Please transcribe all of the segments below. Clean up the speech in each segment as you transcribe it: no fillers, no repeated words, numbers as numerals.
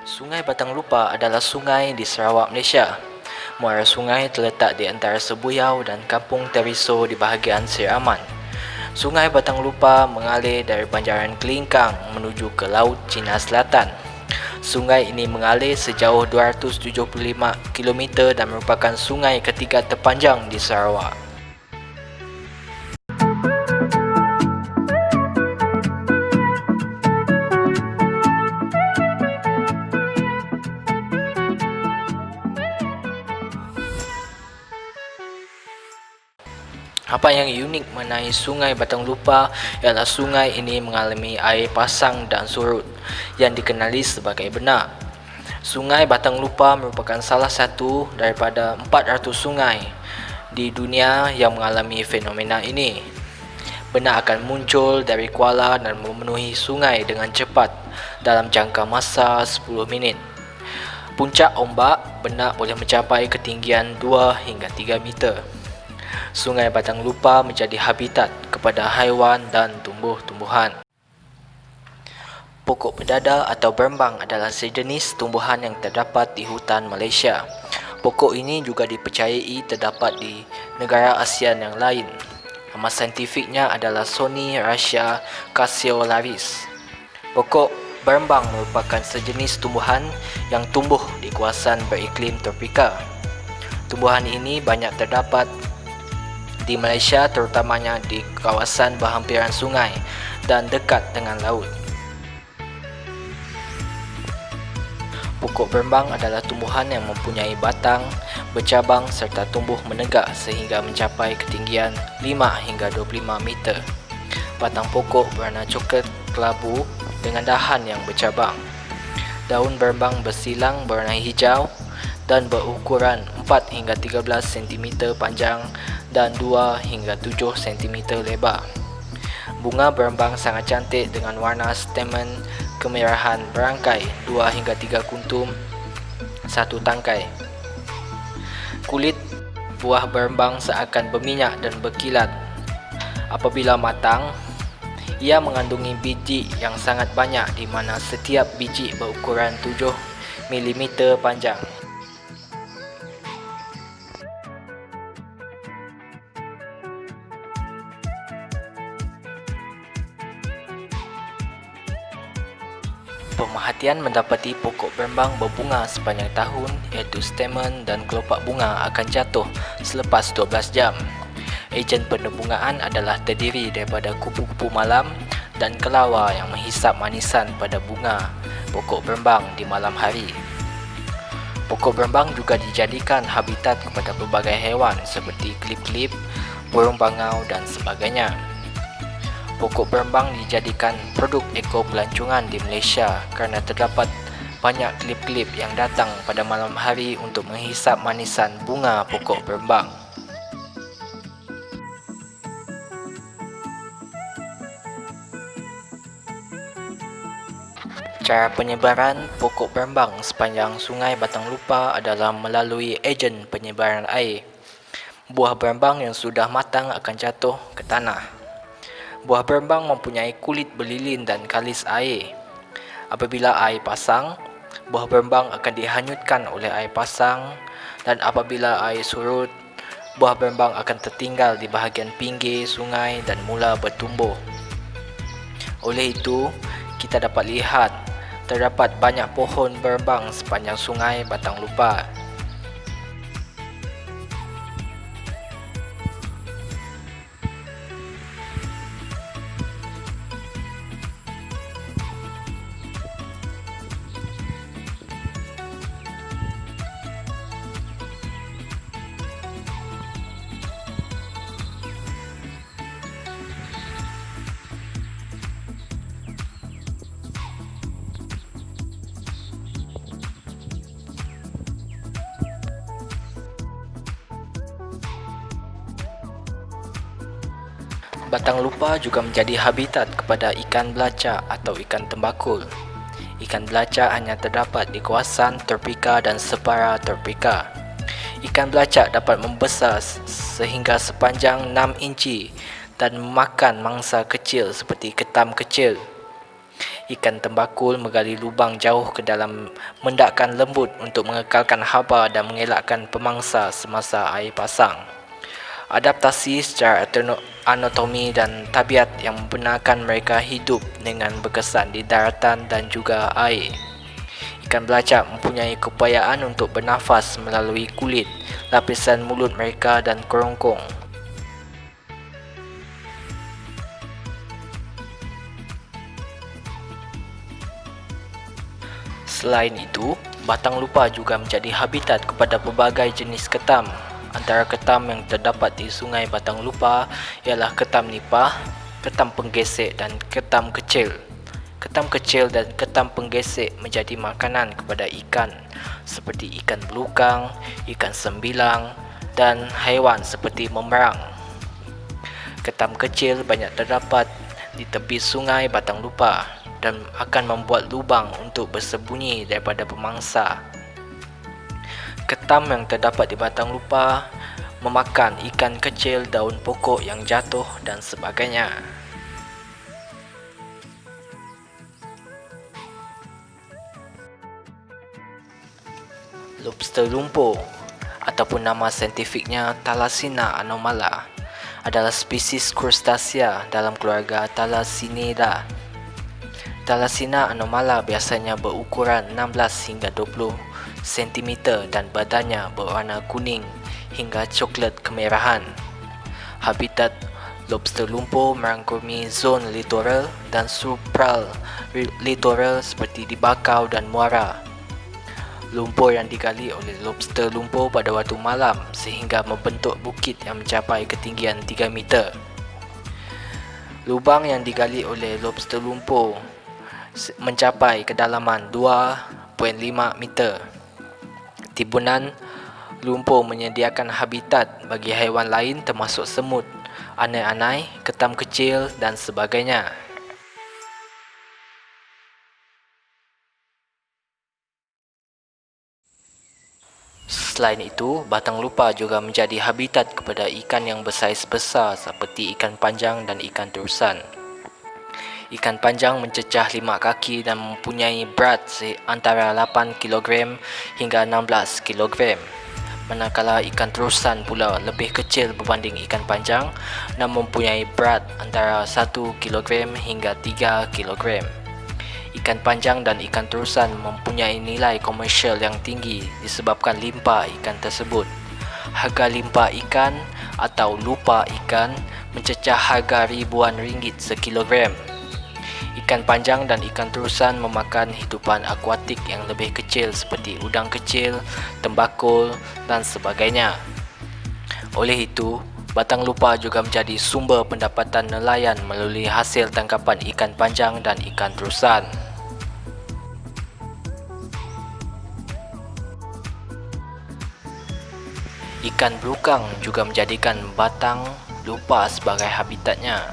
Sungai Batang Lupa adalah sungai di Sarawak, Malaysia. Muara sungai terletak di antara Sebuyau dan Kampung Teriso di bahagian Siraman. Sungai Batang Lupa mengalir dari Banjaran Kelingkang menuju ke Laut Cina Selatan. Sungai ini mengalir sejauh 275 km dan merupakan sungai ketiga terpanjang di Sarawak. Apa yang unik mengenai Sungai Batang Lupa ialah sungai ini mengalami air pasang dan surut yang dikenali sebagai benak. Sungai Batang Lupa merupakan salah satu daripada 400 sungai di dunia yang mengalami fenomena ini. Benak akan muncul dari kuala dan memenuhi sungai dengan cepat dalam jangka masa 10 minit. Puncak ombak benak boleh mencapai ketinggian 2 hingga 3 meter. Sungai Batang Lupa menjadi habitat kepada haiwan dan tumbuh-tumbuhan. Pokok pedada atau berembang adalah sejenis tumbuhan yang terdapat di hutan Malaysia. Pokok ini juga dipercayai terdapat di negara ASEAN yang lain. Nama saintifiknya adalah Soneracia cassiolaris. Pokok berembang merupakan sejenis tumbuhan yang tumbuh di kawasan beriklim tropika. Tumbuhan ini banyak terdapat di Malaysia, terutamanya di kawasan berhampiran sungai dan dekat dengan laut. Pokok berembang adalah tumbuhan yang mempunyai batang, bercabang serta tumbuh menegak sehingga mencapai ketinggian 5 hingga 25 meter. Batang pokok berwarna coklat kelabu dengan dahan yang bercabang. Daun berembang bersilang berwarna hijau dan berukuran 4 hingga 13 cm panjang dan 2 hingga 7 cm lebar. Bunga berembang sangat cantik dengan warna stamen kemerahan berangkai 2 hingga 3 kuntum satu tangkai. Kulit buah berembang seakan berminyak dan berkilat. Apabila matang, ia mengandungi biji yang sangat banyak di mana setiap biji berukuran 7 mm panjang. Pemerhatian mendapati pokok berembang berbunga sepanjang tahun, iaitu stamen dan kelopak bunga akan jatuh selepas 12 jam. Ejen penerbungaan adalah terdiri daripada kupu-kupu malam dan kelawar yang menghisap manisan pada bunga pokok berembang di malam hari. Pokok berembang juga dijadikan habitat kepada pelbagai haiwan seperti kelip-kelip, burung bangau dan sebagainya. Pokok berembang dijadikan produk ekopelancongan di Malaysia kerana terdapat banyak kelip-kelip yang datang pada malam hari untuk menghisap manisan bunga pokok berembang. Cara penyebaran pokok berembang sepanjang Sungai Batang Lupa adalah melalui ejen penyebaran air. Buah berembang yang sudah matang akan jatuh ke tanah. Buah berembang mempunyai kulit berlilin dan kalis air. Apabila air pasang, buah berembang akan dihanyutkan oleh air pasang, dan apabila air surut, buah berembang akan tertinggal di bahagian pinggir sungai dan mula bertumbuh. Oleh itu, kita dapat lihat terdapat banyak pohon berembang sepanjang Sungai Batang Lupa. Batang Lupa juga menjadi habitat kepada ikan belacak atau ikan tembakul. Ikan belacak hanya terdapat di kawasan tropika dan separa tropika. Ikan belacak dapat membesar sehingga sepanjang 6 inci dan memakan mangsa kecil seperti ketam kecil. Ikan tembakul menggali lubang jauh ke dalam mendakan lembut untuk mengekalkan haba dan mengelakkan pemangsa semasa air pasang. Adaptasi secara anatomi dan tabiat yang membenarkan mereka hidup dengan berkesan di daratan dan juga air. Ikan belacak mempunyai keupayaan untuk bernafas melalui kulit, lapisan mulut mereka dan kerongkong. Selain itu, batang lupa juga menjadi habitat kepada pelbagai jenis ketam. Antara ketam yang terdapat di Sungai Batang Lupa ialah ketam nipah, ketam penggesek dan ketam kecil. Ketam kecil dan ketam penggesek menjadi makanan kepada ikan seperti ikan belukang, ikan sembilang dan haiwan seperti memerang. Ketam kecil banyak terdapat di tepi Sungai Batang Lupa dan akan membuat lubang untuk bersembunyi daripada pemangsa. Ketam yang terdapat di Batang Lupa memakan ikan kecil, daun pokok yang jatuh dan sebagainya. Lobster lumpur ataupun nama saintifiknya Thalasina anomala adalah spesies krustasea dalam keluarga Thalassinidae. Thalasina anomala biasanya berukuran 16 hingga 20 cm dan badannya berwarna kuning hingga coklat kemerahan. Habitat lobster lumpur merangkumi zon litoral dan subpral litoral seperti di bakau dan muara. Lumpur yang digali oleh lobster lumpur pada waktu malam sehingga membentuk bukit yang mencapai ketinggian 3 meter. Lubang yang digali oleh lobster lumpur mencapai kedalaman 2.5 meter. Timbunan lumpur menyediakan habitat bagi haiwan lain termasuk semut, anai-anai, ketam kecil dan sebagainya. Selain itu, Batang Lupa juga menjadi habitat kepada ikan yang bersaiz besar seperti ikan panjang dan ikan terusan. Ikan panjang mencecah 5 kaki dan mempunyai berat antara 8 kg hingga 16 kg. Manakala ikan terusan pula lebih kecil berbanding ikan panjang dan mempunyai berat antara 1 kg hingga 3 kg. Ikan panjang dan ikan terusan mempunyai nilai komersial yang tinggi disebabkan limpa ikan tersebut. Harga limpa ikan atau lupa ikan mencecah harga ribuan ringgit sekilogram. Ikan panjang dan ikan terusan memakan hidupan akuatik yang lebih kecil seperti udang kecil, tembakul dan sebagainya. Oleh itu, Batang Lupa juga menjadi sumber pendapatan nelayan melalui hasil tangkapan ikan panjang dan ikan terusan. Ikan belukang juga menjadikan Batang Lupa sebagai habitatnya.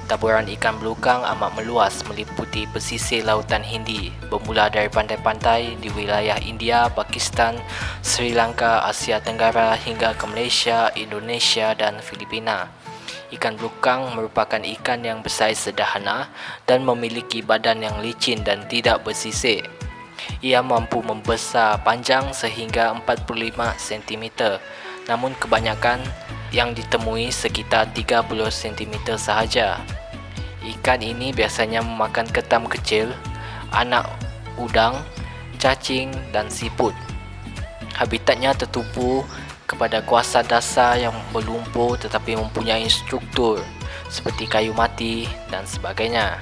Taburan ikan belukang amat meluas meliputi pesisir lautan Hindi, bermula dari pantai-pantai di wilayah India, Pakistan, Sri Lanka, Asia Tenggara hingga ke Malaysia, Indonesia dan Filipina. Ikan belukang merupakan ikan yang bersaiz sederhana dan memiliki badan yang licin dan tidak bersisik. Ia mampu membesar panjang sehingga 45 cm, namun kebanyakan yang ditemui sekitar 30 cm sahaja. Ikan ini biasanya memakan ketam kecil, anak udang, cacing dan siput. Habitatnya tertumpu kepada kawasan dasar yang berlumpur tetapi mempunyai struktur seperti kayu mati dan sebagainya.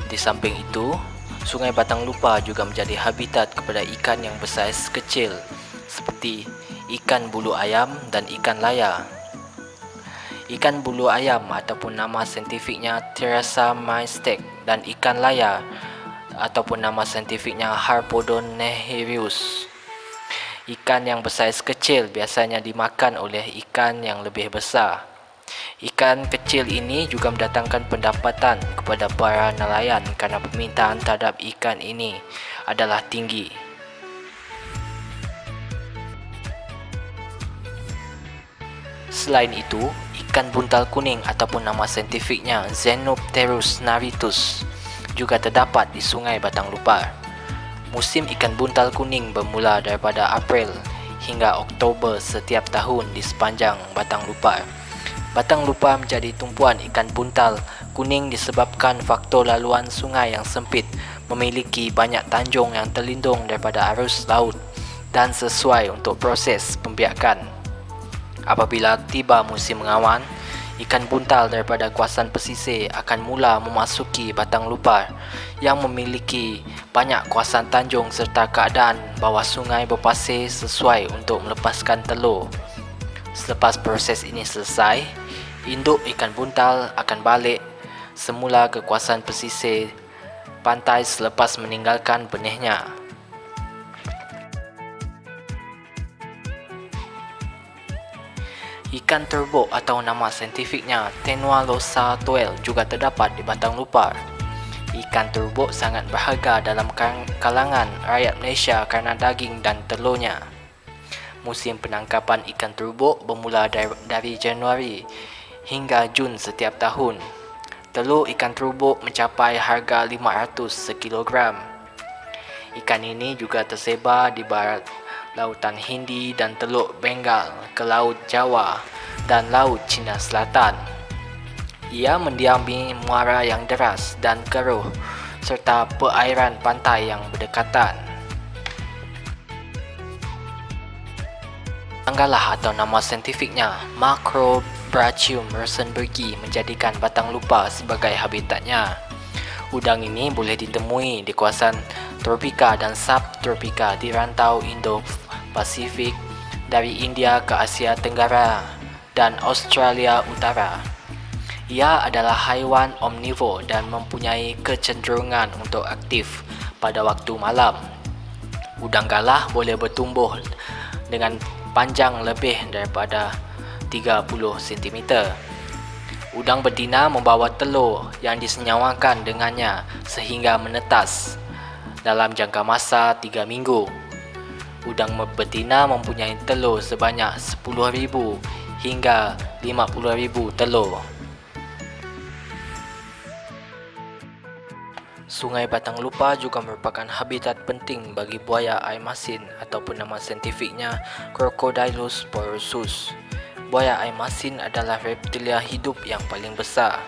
Di samping itu, Sungai Batang Lupa juga menjadi habitat kepada ikan yang bersaiz kecil seperti ikan bulu ayam dan ikan layar. Ikan bulu ayam ataupun nama saintifiknya Therasa maestek dan ikan layar ataupun nama saintifiknya Harpodon neherius. Ikan yang bersaiz kecil biasanya dimakan oleh ikan yang lebih besar. Ikan kecil ini juga mendatangkan pendapatan kepada para nelayan kerana permintaan terhadap ikan ini adalah tinggi. Selain itu, ikan buntal kuning ataupun nama saintifiknya Xenopterus naritus juga terdapat di Sungai Batang Lupar. Musim ikan buntal kuning bermula daripada April hingga Oktober setiap tahun di sepanjang Batang Lupar. Batang Lupar menjadi tumpuan ikan buntal kuning disebabkan faktor laluan sungai yang sempit, memiliki banyak tanjung yang terlindung daripada arus laut dan sesuai untuk proses pembiakan. Apabila tiba musim mengawan, ikan buntal daripada kawasan pesisir akan mula memasuki Batang Lupar yang memiliki banyak kawasan tanjung serta keadaan bawah sungai berpasir sesuai untuk melepaskan telur. Selepas proses ini selesai, induk ikan buntal akan balik semula ke kawasan pesisir pantai selepas meninggalkan benihnya. Ikan turbot atau nama saintifiknya Tenua losa toel juga terdapat di Batang Lupar. Ikan turbot sangat berharga dalam kalangan rakyat Malaysia kerana daging dan telurnya. Musim penangkapan ikan turbot bermula dari Januari hingga Jun setiap tahun. Telur ikan turbot mencapai harga 500 sekilogram. Ikan ini juga tersebar di barat Lautan Hindi dan Teluk Bengal ke Laut Jawa dan Laut Cina Selatan. Ia mendiami muara yang deras dan keruh serta perairan pantai yang berdekatan. Anggalah atau nama saintifiknya Macrobrachium rosenbergi menjadikan Batang Lupar sebagai habitatnya. Udang ini boleh ditemui di kawasan tropika dan subtropika di rantau Indo-Pasifik dari India ke Asia Tenggara dan Australia Utara. Ia adalah haiwan omnivor dan mempunyai kecenderungan untuk aktif pada waktu malam. Udang galah boleh bertumbuh dengan panjang lebih daripada 30 cm. Udang betina membawa telur yang disenyawakan dengannya sehingga menetas dalam jangka masa 3 minggu. Udang betina mempunyai telur sebanyak 10,000 hingga 50,000 telur. Sungai Batang Lupar juga merupakan habitat penting bagi buaya air masin ataupun nama saintifiknya Crocodylus porosus. Buaya air masin adalah reptilia hidup yang paling besar.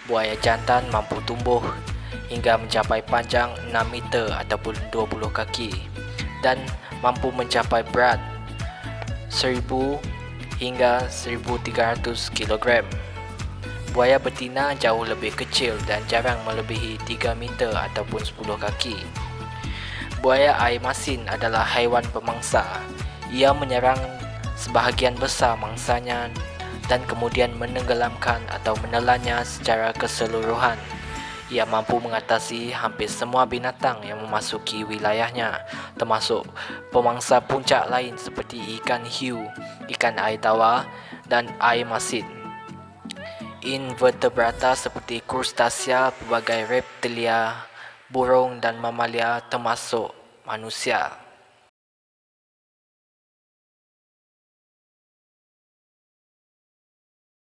Buaya jantan mampu tumbuh hingga mencapai panjang 6 meter ataupun 20 kaki dan mampu mencapai berat 1,000 hingga 1,300 kg. Buaya betina jauh lebih kecil dan jarang melebihi 3 meter ataupun 10 kaki. Buaya air masin adalah haiwan pemangsa. Ia menyerang sebahagian besar mangsanya dan kemudian menenggelamkan atau menelannya secara keseluruhan. Ia mampu mengatasi hampir semua binatang yang memasuki wilayahnya, termasuk pemangsa puncak lain seperti ikan hiu, ikan air tawar dan air masin. Invertebrata seperti krustasea, pelbagai reptilia, burung dan mamalia termasuk manusia.